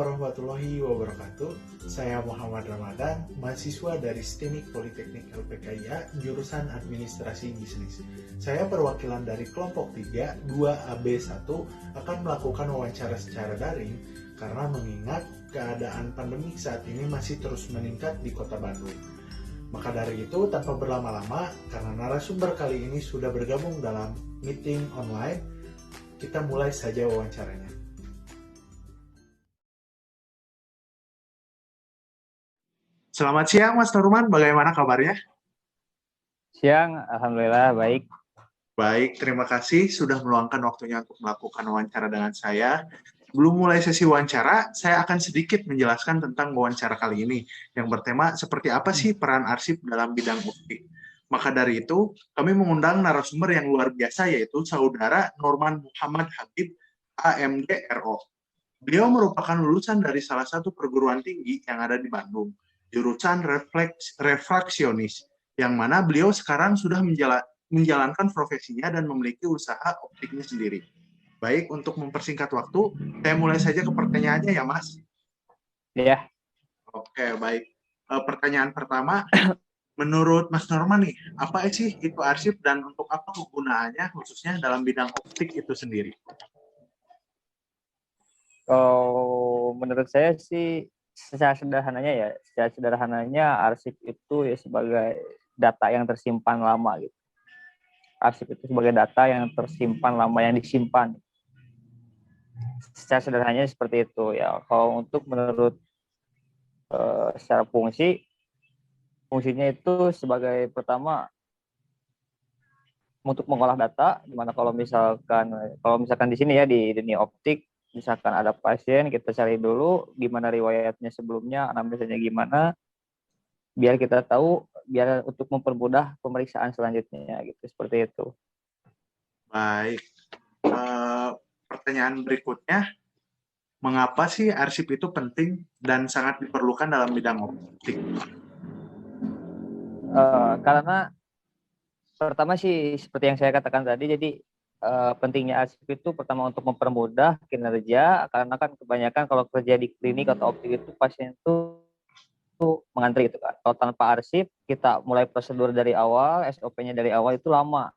warahmatullahi wabarakatuh. Saya Muhammad Ramadan, mahasiswa dari STEMIK Politeknik LPKIA, jurusan Administrasi Bisnis. Saya perwakilan dari kelompok 3, 2AB1 akan melakukan wawancara secara daring karena mengingat keadaan pandemik saat ini masih terus meningkat di Kota Bandung. Maka dari itu, tanpa berlama-lama, karena narasumber kali ini sudah bergabung dalam meeting online, kita mulai saja wawancaranya. Selamat siang Mas Norman, bagaimana kabarnya? Siang, alhamdulillah baik. Baik, terima kasih sudah meluangkan waktunya untuk melakukan wawancara dengan saya. Sebelum mulai sesi wawancara, saya akan sedikit menjelaskan tentang wawancara kali ini yang bertema seperti apa sih peran arsip dalam bidang optik. Maka dari itu, kami mengundang narasumber yang luar biasa yaitu Saudara Norman Muhammad Habib, AMD RO. Beliau merupakan lulusan dari salah satu perguruan tinggi yang ada di Bandung, jurusan refraksionis, yang mana beliau sekarang sudah menjalankan profesinya dan memiliki usaha optiknya sendiri. Baik, untuk mempersingkat waktu, saya mulai saja ke pertanyaannya ya, Mas. Ya. Oke, baik. Pertanyaan pertama, menurut Mas Norman nih, apa sih itu arsip dan untuk apa kegunaannya khususnya dalam bidang optik itu sendiri? Menurut saya sih secara sederhananya arsip itu ya sebagai data yang tersimpan lama gitu. Arsip itu sebagai data yang tersimpan lama, yang disimpan. Secara sederhananya seperti itu ya. Kalau untuk menurut secara fungsinya itu sebagai pertama untuk mengolah data, dimana kalau misalkan di sini ya di dunia optik, misalkan ada pasien, kita cari dulu gimana riwayatnya sebelumnya, anamnesanya gimana, biar kita tahu, biar untuk mempermudah pemeriksaan selanjutnya gitu, seperti itu. Baik. Pertanyaan berikutnya, mengapa sih arsip itu penting dan sangat diperlukan dalam bidang optik? Karena pertama sih seperti yang saya katakan tadi, jadi pentingnya arsip itu pertama untuk mempermudah kinerja, karena kan kebanyakan kalau kerja di klinik atau optik itu pasien itu mengantri itu kan. Kalau tanpa arsip, kita mulai prosedur dari awal, SOP-nya dari awal itu lama.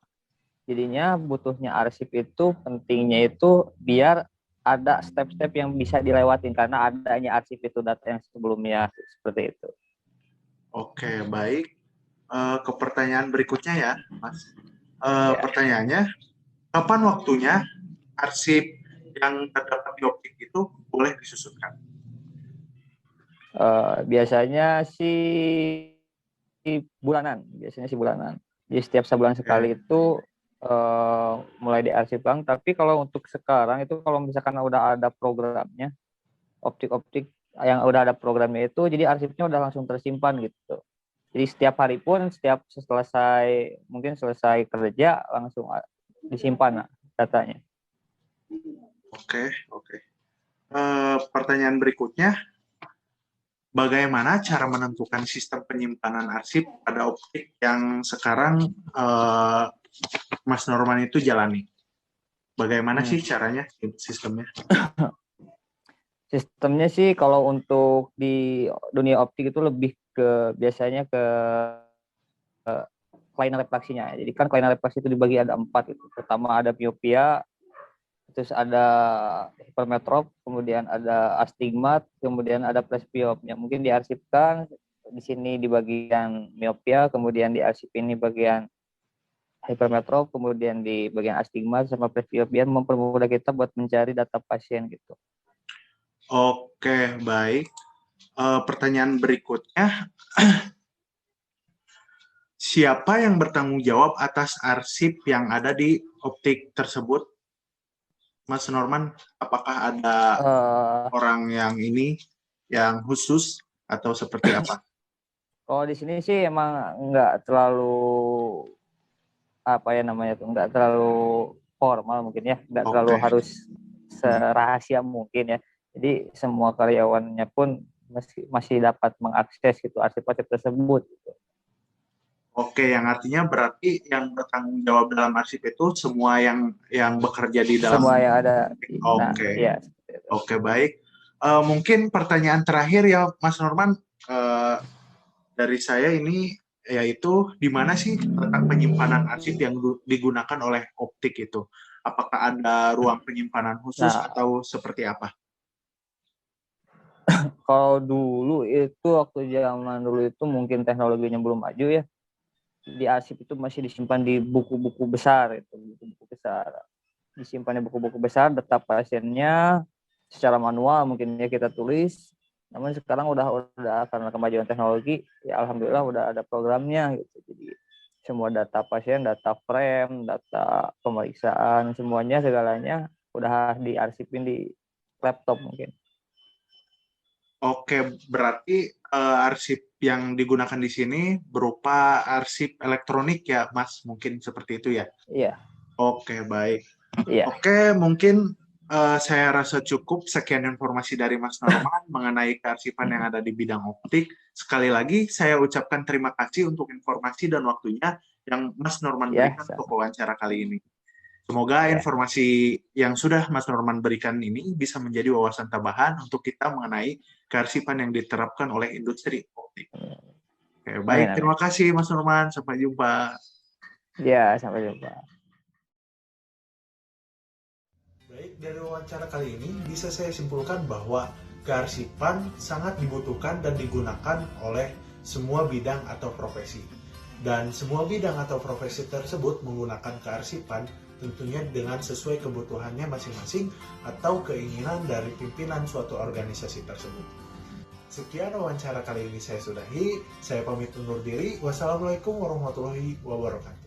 Jadinya butuhnya arsip itu, pentingnya itu biar ada step-step yang bisa dilewatin karena adanya arsip itu data yang sebelumnya, seperti itu. Oke, baik. Ke pertanyaan berikutnya ya, Mas. Pertanyaannya, kapan waktunya arsip yang terdapat di optik itu boleh disusunkan? Biasanya sih bulanan. Jadi setiap sebulan sekali itu mulai diarsipkan. Tapi kalau untuk sekarang itu kalau misalkan udah ada programnya, optik-optik yang udah ada programnya itu, jadi arsipnya udah langsung tersimpan gitu. Jadi setiap hari pun, mungkin selesai kerja, langsung disimpan datanya. Oke. Pertanyaan berikutnya, bagaimana cara menentukan sistem penyimpanan arsip pada optik yang sekarang Mas Norman itu jalani? Bagaimana sih caranya, sistemnya? Sistemnya sih kalau untuk di dunia optik itu lebih biasanya ke kelainan refraksinya. Jadi kan kelainan refraksi itu dibagi ada 4 gitu. Pertama ada miopia, terus ada hipermetrop, kemudian ada astigmat, kemudian ada presbiopia. Mungkin diarsipkan di sini di bagian miopia, kemudian diarsipin di bagian hipermetrop, kemudian di bagian astigmat sama presbiopia, mempermudah kita buat mencari data pasien gitu. Oke, baik. Pertanyaan berikutnya, siapa yang bertanggung jawab atas arsip yang ada di optik tersebut? Mas Norman, apakah ada orang yang khusus atau seperti apa? Kalau di sini sih emang nggak terlalu nggak terlalu formal mungkin ya, nggak terlalu harus serahasia mungkin ya. Jadi semua karyawannya pun masih dapat mengakses gitu arsip-arsip tersebut. Gitu. Oke, yang artinya berarti yang bertanggung jawab dalam arsip itu semua yang bekerja di dalam. Semua yang ada. Oke. Ya. Oke, baik. Mungkin pertanyaan terakhir ya, Mas Norman, eh, dari saya ini yaitu di mana sih letak penyimpanan arsip yang digunakan oleh Optik itu? Apakah ada ruang penyimpanan khusus Nah, atau seperti apa? kalau dulu itu waktu zaman dulu itu mungkin teknologinya belum maju ya. Di arsip itu masih disimpan di buku-buku besar itu, buku-buku besar. Disimpan di buku-buku besar, data pasiennya secara manual mungkin ya kita tulis. Namun sekarang udah karena kemajuan teknologi, ya alhamdulillah udah ada programnya gitu. Jadi semua data pasien, data frame, data pemeriksaan, semuanya segalanya udah diarsipin di laptop mungkin. Oke, berarti arsip yang digunakan di sini berupa arsip elektronik ya, Mas? Mungkin seperti itu ya? Iya, Oke, baik. iya. Oke, mungkin saya rasa cukup sekian informasi dari Mas Norman mengenai kearsipan yang ada di bidang optik. Sekali lagi, saya ucapkan terima kasih untuk informasi dan waktunya yang Mas Norman Ya, berikan untuk wawancara kali ini. Semoga ya. informasi yang sudah Mas Norman berikan ini bisa menjadi wawasan tambahan untuk kita mengenai kearsipan yang diterapkan oleh industri optik. Oke, Amin, baik, amin. terima kasih Mas Norman. Sampai jumpa. Ya, sampai jumpa. Baik, dari wawancara kali ini bisa saya simpulkan bahwa kearsipan sangat dibutuhkan dan digunakan oleh semua bidang atau profesi. Dan semua bidang atau profesi tersebut menggunakan kearsipan tentunya dengan sesuai kebutuhannya masing-masing atau keinginan dari pimpinan suatu organisasi tersebut. Sekian wawancara kali ini saya sudahi. Saya pamit undur diri. Wassalamualaikum warahmatullahi wabarakatuh.